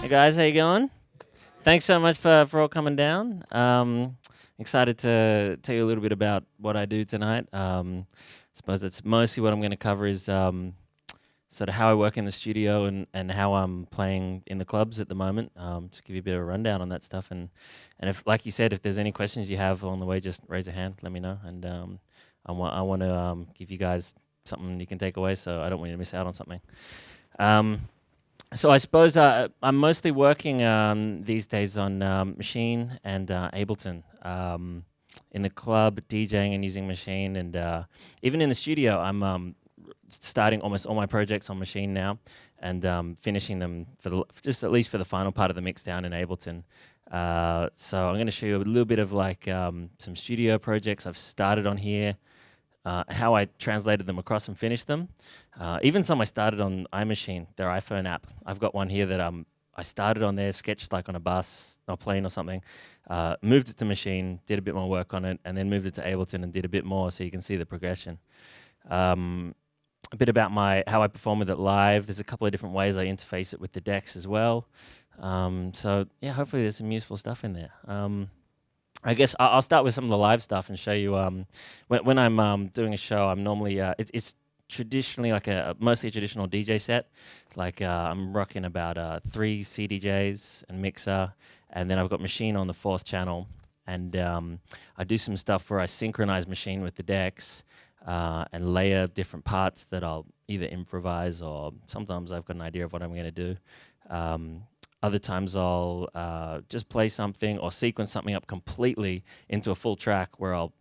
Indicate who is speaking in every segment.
Speaker 1: Hey guys, how you going? Thanks so much for all coming down. Excited to tell you a little bit about what I do tonight. I suppose that's mostly what I'm going to cover is sort of how I work in the studio and how I'm playing in the clubs at the moment. Just give you a bit of a rundown on that stuff. And if, like you said, if there's any questions you have along the way, just raise a hand, let me know. And I want to give you guys something you can take away, so I don't want you to miss out on something. So I suppose I'm mostly working these days on Machine and Ableton. In the club, DJing and using Machine, and even in the studio, I'm starting almost all my projects on Machine now, and finishing them for just at least for the final part of the mix down in Ableton. So I'm going to show you a little bit of like some studio projects I've started on here. How I translated them across and finished them. Even some I started on iMachine, their iPhone app. I've got one here that I started on there, sketched like on a bus or plane or something, moved it to Machine, did a bit more work on it, and then moved it to Ableton and did a bit more so you can see the progression. A bit about how I perform with it live. There's a couple of different ways I interface it with the decks as well. So yeah, hopefully there's some useful stuff in there. I guess I'll start with some of the live stuff and show you. When I'm doing a show, I'm normally it's traditionally like mostly a traditional DJ set. Like I'm rocking about 3 CDJs and mixer, and then I've got Machine on the 4th channel, and I do some stuff where I synchronize Machine with the decks and layer different parts that I'll either improvise or sometimes I've got an idea of what I'm going to do. Other times I'll just play something or sequence something up completely into a full track where I'll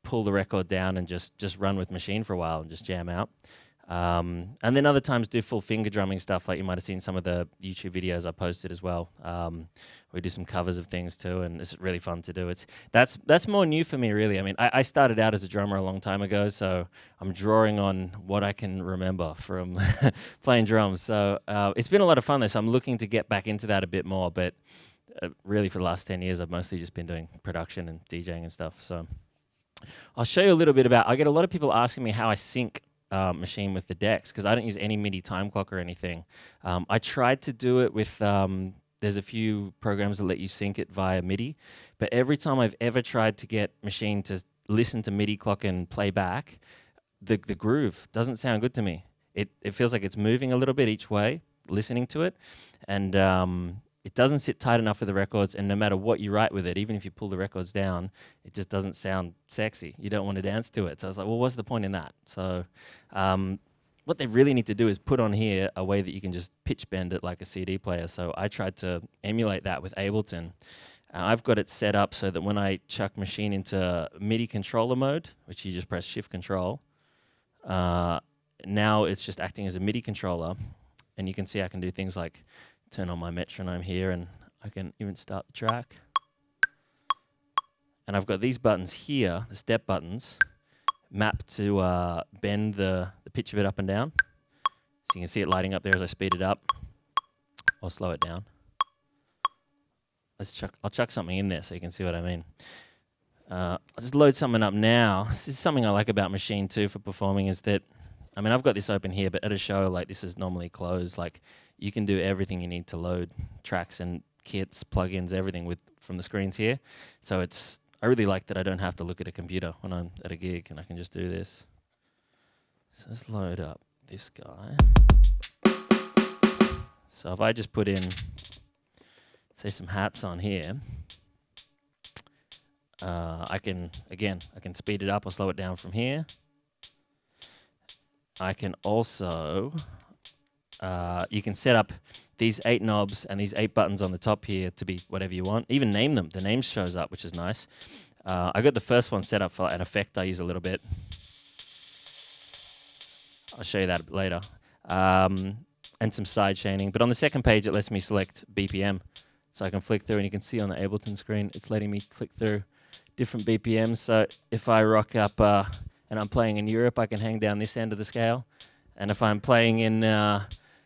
Speaker 1: pull the record down and just run with Machine for a while and just jam out. And then other times do full finger drumming stuff, like you might have seen some of the YouTube videos I posted as well. We do some covers of things too, and it's really fun to do. That's more new for me, really. I mean, I started out as a drummer a long time ago, so I'm drawing on what I can remember from playing drums. So it's been a lot of fun though, so I'm looking to get back into that a bit more, but really for the last 10 years, I've mostly just been doing production and DJing and stuff. So I'll show you a little bit about, I get a lot of people asking me how I sync Machine with the decks, because I don't use any MIDI time clock or anything. I tried to do it with, there's a few programs that let you sync it via MIDI, but every time I've ever tried to get Machine to listen to MIDI clock and play back, the groove doesn't sound good to me. It feels like it's moving a little bit each way, listening to it, and it doesn't sit tight enough with the records, and no matter what you write with it, even if you pull the records down, it just doesn't sound sexy. You don't want to dance to it. So I was like, well, what's the point in that? So what they really need to do is put on here a way that you can just pitch bend it like a CD player. So I tried to emulate that with Ableton. I've got it set up so that when I chuck Machine into MIDI controller mode, which you just press Shift Control, now it's just acting as a MIDI controller, and you can see I can do things like turn on my metronome here, and I can even start the track. And I've got these buttons here, the step buttons, mapped to bend the pitch of it up and down. So you can see it lighting up there as I speed it up or slow it down. I'll chuck something in there so you can see what I mean. I'll just load something up now. This is something I like about Machine too for performing, is that, I mean, I've got this open here, but at a show like this is normally closed. Like, you can do everything you need to load tracks and kits, plugins, everything from the screens here. So I really like that I don't have to look at a computer when I'm at a gig, and I can just do this. So let's load up this guy. So if I just put in, say, some hats on here, I can speed it up or slow it down from here. I can also, you can set up these 8 knobs and these 8 buttons on the top here to be whatever you want. Even name them. The name shows up, which is nice. I got the first one set up for an effect I use a little bit. I'll show you that a bit later. And some side chaining. But on the second page, it lets me select BPM. So I can flick through, and you can see on the Ableton screen, it's letting me flick through different BPMs. So if I rock up and I'm playing in Europe, I can hang down this end of the scale. And if I'm playing in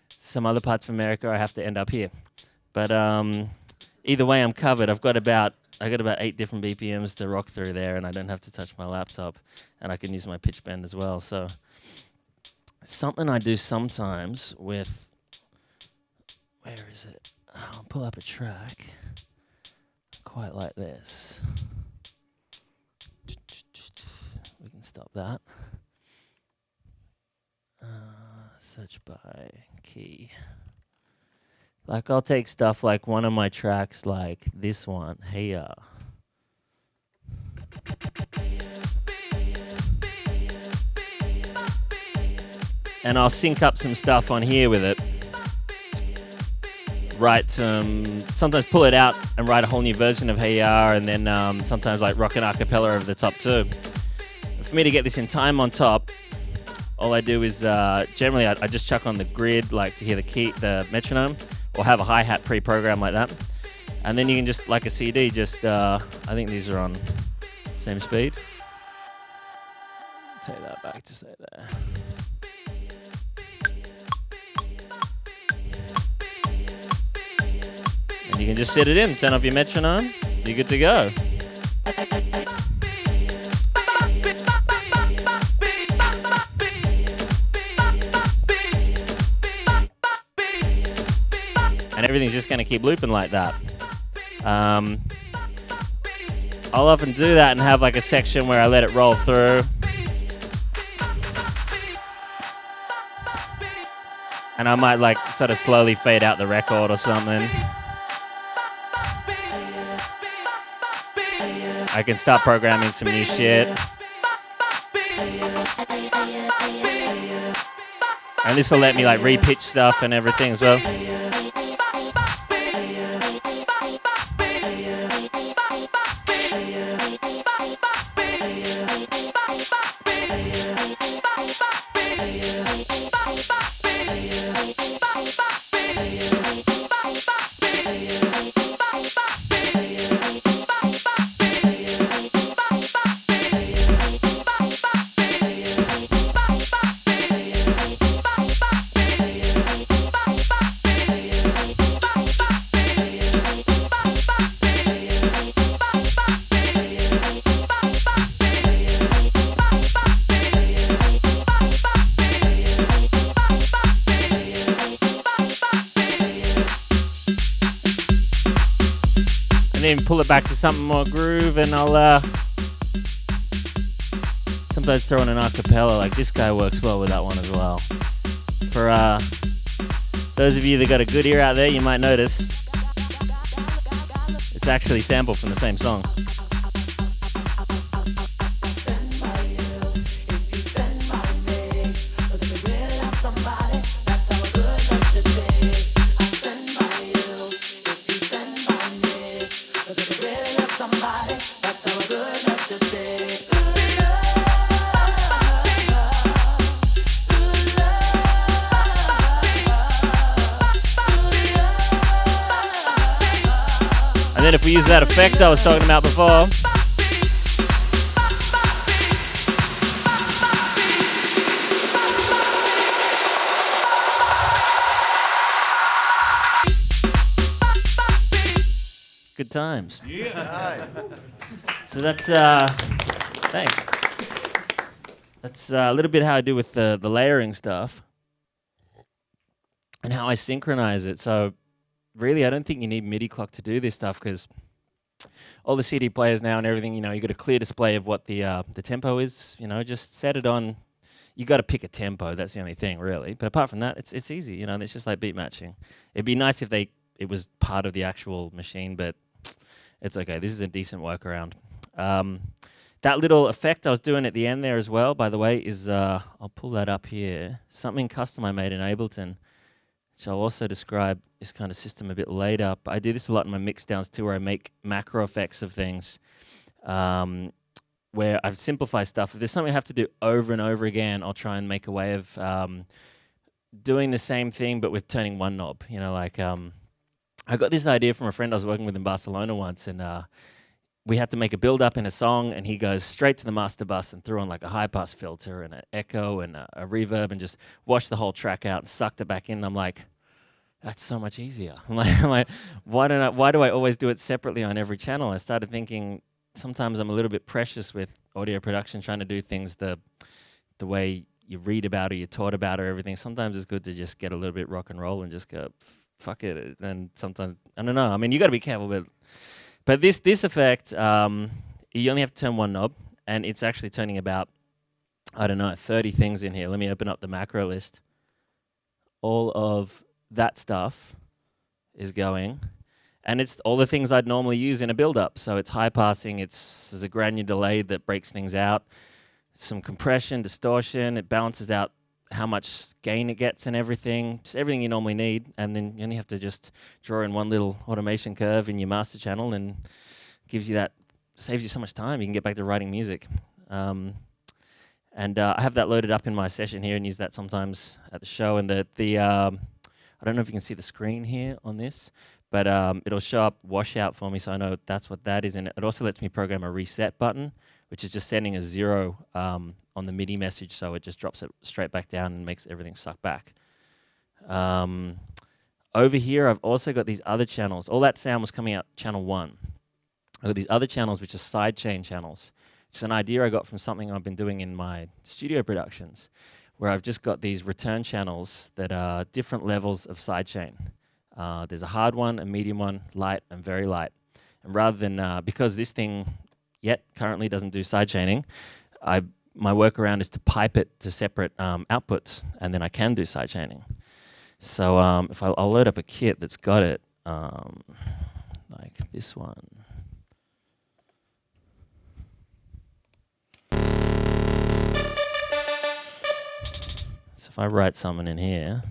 Speaker 1: some other parts of America, I have to end up here. But either way, I'm covered. I got about 8 different BPMs to rock through there, and I don't have to touch my laptop. And I can use my pitch bend as well. So something I do sometimes with where is it? I'll pull up a track quite like this. We can stop that. Search by key. Like I'll take stuff like one of my tracks like this one, Hey Ya. And I'll sync up some stuff on here with it. Write sometimes pull it out and write a whole new version of Hey Ya, and then sometimes like rock an a cappella over the top too. For me to get this in time on top, all I do is generally I just chuck on the grid like to hear the metronome, or have a hi-hat pre-programmed like that. And then you can just, like a CD, just, I think these are on same speed. Take that back to say there. And you can just set it in, turn off your metronome, you're good to go. And everything's just going to keep looping like that. I'll often do that and have like a section where I let it roll through. And I might like sort of slowly fade out the record or something. I can start programming some new shit. And this will let me like re-pitch stuff and everything as well. Pull it back to something more groove, and I'll sometimes throw in an acapella. Like this guy works well with that one as well. For those of you that got a good ear out there, you might notice it's actually sampled from the same song. And then if we use that effect I was talking about before, good times. Yeah. So that's thanks. That's a little bit how I do with the layering stuff and how I synchronize it. So really, I don't think you need MIDI clock to do this stuff, because all the CD players now and everything, you know, you got a clear display of what the tempo is. You know, just set it on. You got to pick a tempo. That's the only thing, really. But apart from that, it's easy. You know, it's just like beat matching. It'd be nice if it was part of the actual machine, but it's okay. This is a decent workaround. That little effect I was doing at the end there as well, by the way, is I'll pull that up here. Something custom I made in Ableton, which I'll also describe this kind of system a bit later. But I do this a lot in my mixdowns too, where I make macro effects of things, where I've simplified stuff. If there's something I have to do over and over again, I'll try and make a way of doing the same thing, but with turning one knob. You know, like I got this idea from a friend I was working with in Barcelona once, and we had to make a build-up in a song, and he goes straight to the master bus and threw on like a high-pass filter and an echo and a reverb and just washed the whole track out and sucked it back in. And I'm like, that's so much easier. I'm like, why do I always do it separately on every channel? I started thinking sometimes I'm a little bit precious with audio production, trying to do things the way you read about or you're taught about or everything. Sometimes it's good to just get a little bit rock and roll and just go, fuck it. And sometimes I don't know. I mean, you got to be careful, but this effect, you only have to turn one knob, and it's actually turning about, I don't know, 30 things in here. Let me open up the macro list. All of that stuff is going, and it's all the things I'd normally use in a build-up. So it's high passing, there's a granular delay that breaks things out, some compression, distortion, it balances out how much gain it gets and everything, just everything you normally need, and then you only have to just draw in one little automation curve in your master channel, and gives you that, saves you so much time. You can get back to writing music. And I have that loaded up in my session here and use that sometimes at the show. And I don't know if you can see the screen here on this, but it'll show up washout for me, so I know that's what that is. And it also lets me program a reset button, which is just sending a 0 on the MIDI message, so it just drops it straight back down and makes everything suck back. Over here, I've also got these other channels. All that sound was coming out channel 1. I've got these other channels, which are sidechain channels. It's an idea I got from something I've been doing in my studio productions, where I've just got these return channels that are different levels of sidechain. There's a hard one, a medium one, light, and very light. And rather than, because this thing currently doesn't do sidechaining, my workaround is to pipe it to separate outputs, and then I can do sidechaining. So if I'll load up a kit that's got it, like this one. So if I write something in here,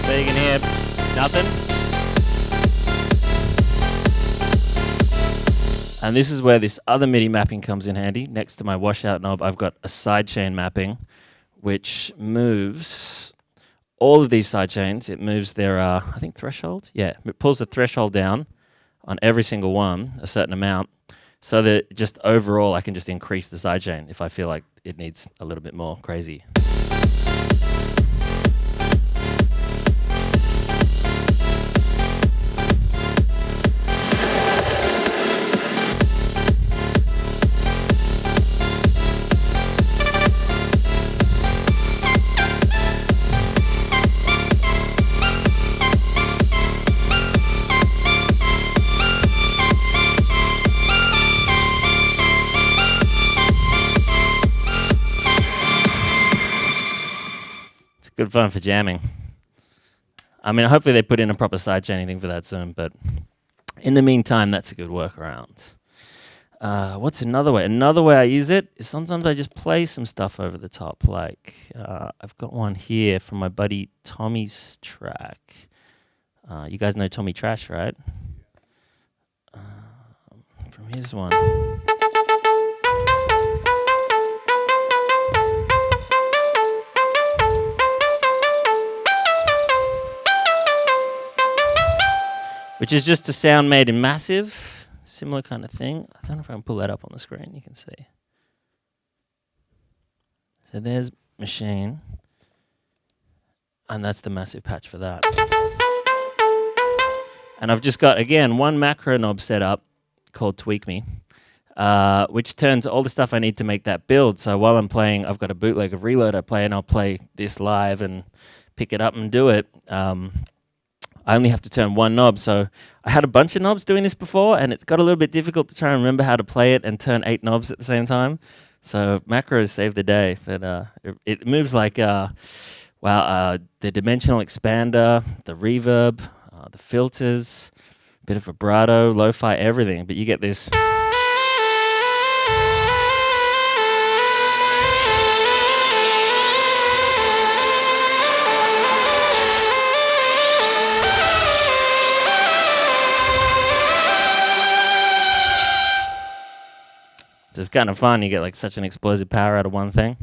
Speaker 1: so you can hear nothing. And this is where this other MIDI mapping comes in handy. Next to my washout knob, I've got a sidechain mapping, which moves all of these sidechains. It moves their, I think, threshold. Yeah, it pulls the threshold down on every single one, a certain amount, so that just overall I can just increase the sidechain if I feel like it needs a little bit more crazy. Good fun for jamming. I mean, hopefully they put in a proper sidechaining thing for that soon, but in the meantime, that's a good workaround. What's another way? Another way I use it is sometimes I just play some stuff over the top. Like, I've got one here from my buddy Tommy's track. You guys know Tommy Trash, right? From his one. Which is just a sound made in massive, similar kind of thing. I don't know if I can pull that up on the screen, you can see. So there's machine, and that's the massive patch for that. And I've just got, again, one macro knob set up called Tweak Me, which turns all the stuff I need to make that build. So while I'm playing, I've got a bootleg of Reload I play, and I'll play this live and pick it up and do it. I only have to turn one knob, so I had a bunch of knobs doing this before, and it's got a little bit difficult to try and remember how to play it and turn 8 knobs at the same time. So macros save the day, but it moves like the dimensional expander, the reverb, the filters, a bit of vibrato, lo-fi, everything. But you get this. It's kind of fun. You get like such an explosive power out of one thing.